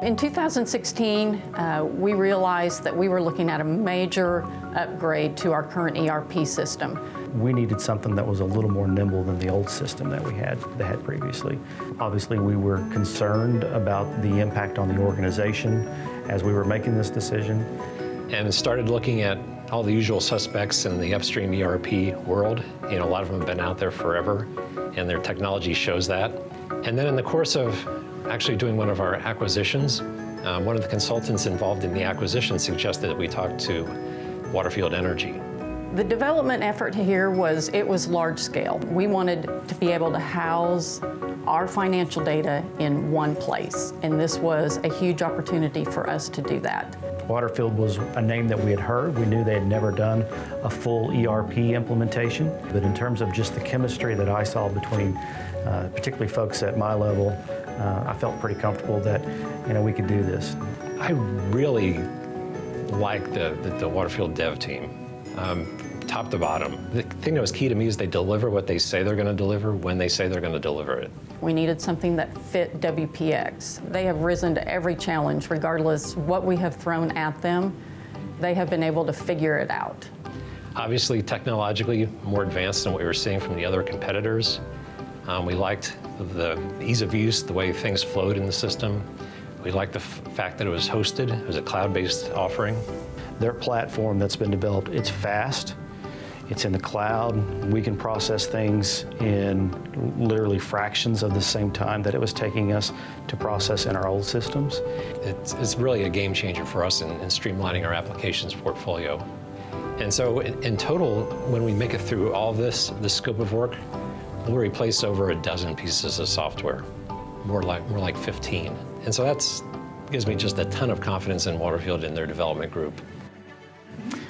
In 2016, we realized that we were looking at a major upgrade to our current ERP system. We needed something that was a little more nimble than the old system that we had previously. Obviously, we were concerned about the impact on the organization as we were making this decision. And started looking at all the usual suspects in the Upstream ERP world. You know, a lot of them have been out there forever, and their technology shows that. And then in the course of actually doing one of our acquisitions, one of the consultants involved in the acquisition suggested that we talk to Waterfield Energy. The development effort here was large scale. We wanted to be able to house our financial data in one place, and this was a huge opportunity for us to do that. Waterfield was a name that we had heard. We knew they had never done a full ERP implementation, but in terms of just the chemistry that I saw between particularly folks at my level, I felt pretty comfortable that we could do this. I really like the Waterfield dev team. Top to bottom. The thing that was key to me is they deliver what they say they're going to deliver when they say they're going to deliver it. We needed something that fit WPX. They have risen to every challenge, regardless what we have thrown at them. They have been able to figure it out. Obviously, technologically more advanced than what we were seeing from the other competitors. We liked the ease of use, the way things flowed in the system. We liked the fact that it was hosted. It was a cloud-based offering. Their platform that's been developed, it's fast. It's in the cloud. We can process things in literally fractions of the same time that it was taking us to process in our old systems. It's really a game changer for us in streamlining our applications portfolio. And so in total, when we make it through all this scope of work, we'll replace over a dozen pieces of software, more like 15. And so that gives me just a ton of confidence in Waterfield and their development group.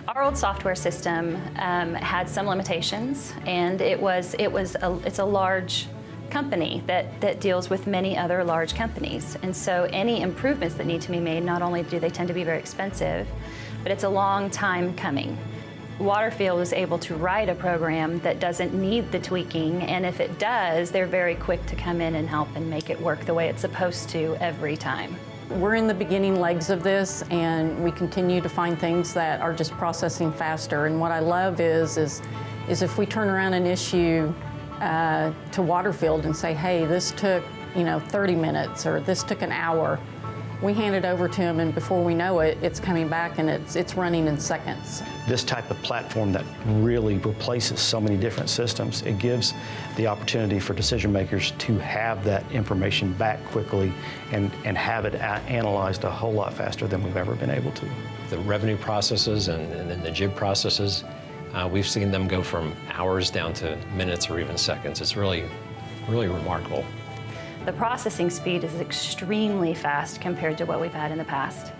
Our old software system had some limitations, and it's a large company that deals with many other large companies. And so any improvements that need to be made, not only do they tend to be very expensive, but it's a long time coming. Waterfield was able to write a program that doesn't need the tweaking, and if it does, they're very quick to come in and help and make it work the way it's supposed to every time. We're in the beginning legs of this, and we continue to find things that are just processing faster. And what I love is if we turn around an issue to Waterfield and say, hey, this took 30 minutes or this took an hour, we hand it over to them, and before we know it, it's coming back and it's running in seconds. This type of platform that really replaces so many different systems, it gives the opportunity for decision makers to have that information back quickly and have it analyzed a whole lot faster than we've ever been able to. The revenue processes and the JIB processes, we've seen them go from hours down to minutes or even seconds. It's really, really remarkable. The processing speed is extremely fast compared to what we've had in the past.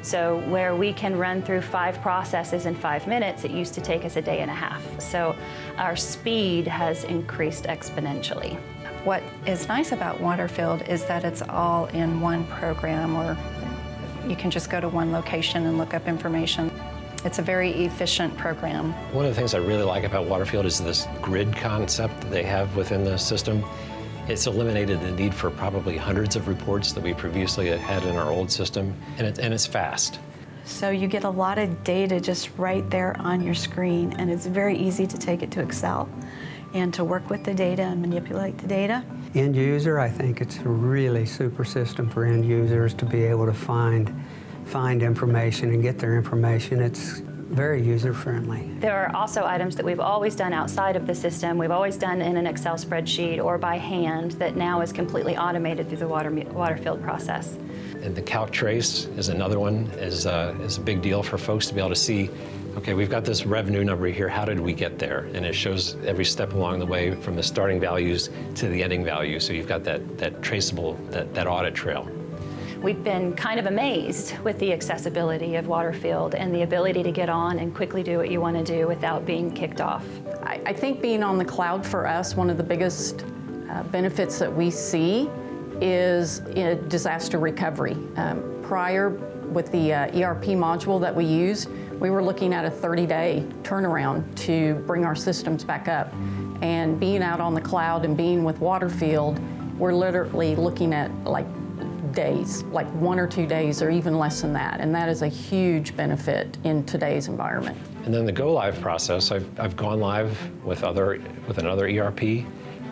So where we can run through 5 processes in 5 minutes, it used to take us a day and a half. So our speed has increased exponentially. What is nice about Waterfield is that it's all in one program, or you can just go to one location and look up information. It's a very efficient program. One of the things I really like about Waterfield is this grid concept that they have within the system. It's eliminated the need for probably hundreds of reports that we previously had in our old system, and it's fast. So you get a lot of data just right there on your screen, and it's very easy to take it to Excel and to work with the data and manipulate the data. End user, I think it's a really super system for end users to be able to find information and get their information. It's very user-friendly. There are also items that we've always done outside of the system. We've always done in an Excel spreadsheet or by hand that now is completely automated through the Waterfield process. And the calc trace is another one, is a big deal for folks to be able to see, okay, we've got this revenue number here, how did we get there? And it shows every step along the way from the starting values to the ending value. So you've got that traceable, that audit trail. We've been kind of amazed with the accessibility of Waterfield and the ability to get on and quickly do what you want to do without being kicked off. I think being on the cloud for us, one of the biggest benefits that we see is disaster recovery. Prior, with the ERP module that we used, we were looking at a 30-day turnaround to bring our systems back up. And being out on the cloud and being with Waterfield, we're literally looking at like days, like 1 or 2 days or even less than that. And that is a huge benefit in today's environment. And then the go live process, I've gone live with another ERP. You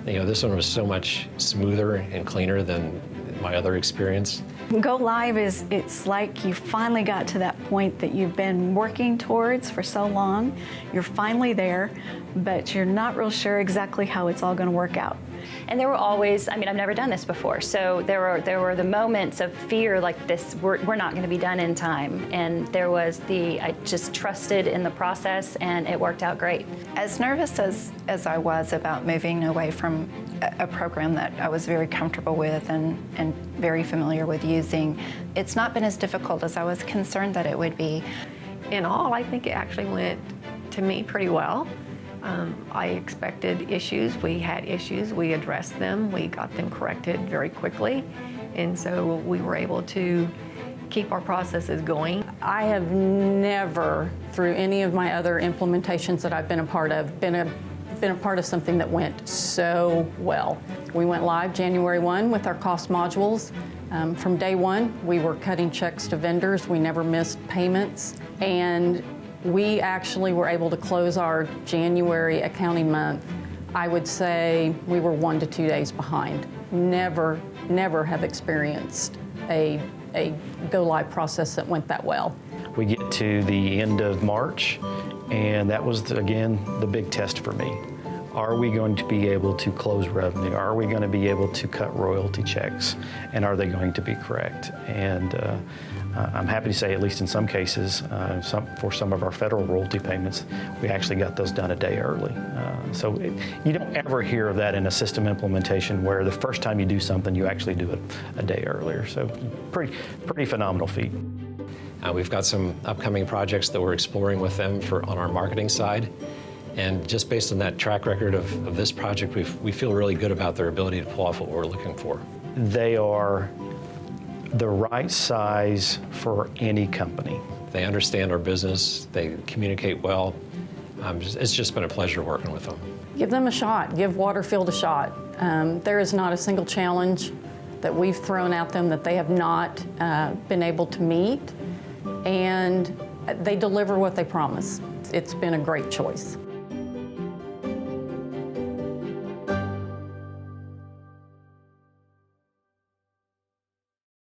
know, this one was so much smoother and cleaner than my other experience. Go live it's like you finally got to that point that you've been working towards for so long. You're finally there, but you're not real sure exactly how it's all going to work out. And there were always, I mean, I've never done this before, so there were the moments of fear like this, we're not going to be done in time. And there was I just trusted in the process, and it worked out great. As nervous as I was about moving away from a program that I was very comfortable with and very familiar with using, it's not been as difficult as I was concerned that it would be. In all, I think it actually went, to me, pretty well. I expected issues. We had issues. We addressed them. We got them corrected very quickly. And so we were able to keep our processes going. I have never, through any of my other implementations that I've been a part of, been a part of something that went so well. We went live January 1 with our cost modules. From day one, we were cutting checks to vendors. We never missed payments. And we actually were able to close our January accounting month. I would say we were 1 to 2 days behind. Never have experienced a go-live process that went that well. We get to the end of March, and that was, again, the big test for me. Are we going to be able to close revenue? Are we going to be able to cut royalty checks? And are they going to be correct? And I'm happy to say, at least in some cases, for some of our federal royalty payments, we actually got those done a day early. You don't ever hear of that in a system implementation where the first time you do something, you actually do it a day earlier. So pretty phenomenal feat. We've got some upcoming projects that we're exploring with them on our marketing side. And just based on that track record of this project, we feel really good about their ability to pull off what we're looking for. They are the right size for any company. They understand our business, they communicate well. It's just been a pleasure working with them. Give them a shot, give Waterfield a shot. There is not a single challenge that we've thrown at them that they have not been able to meet, and they deliver what they promise. It's been a great choice.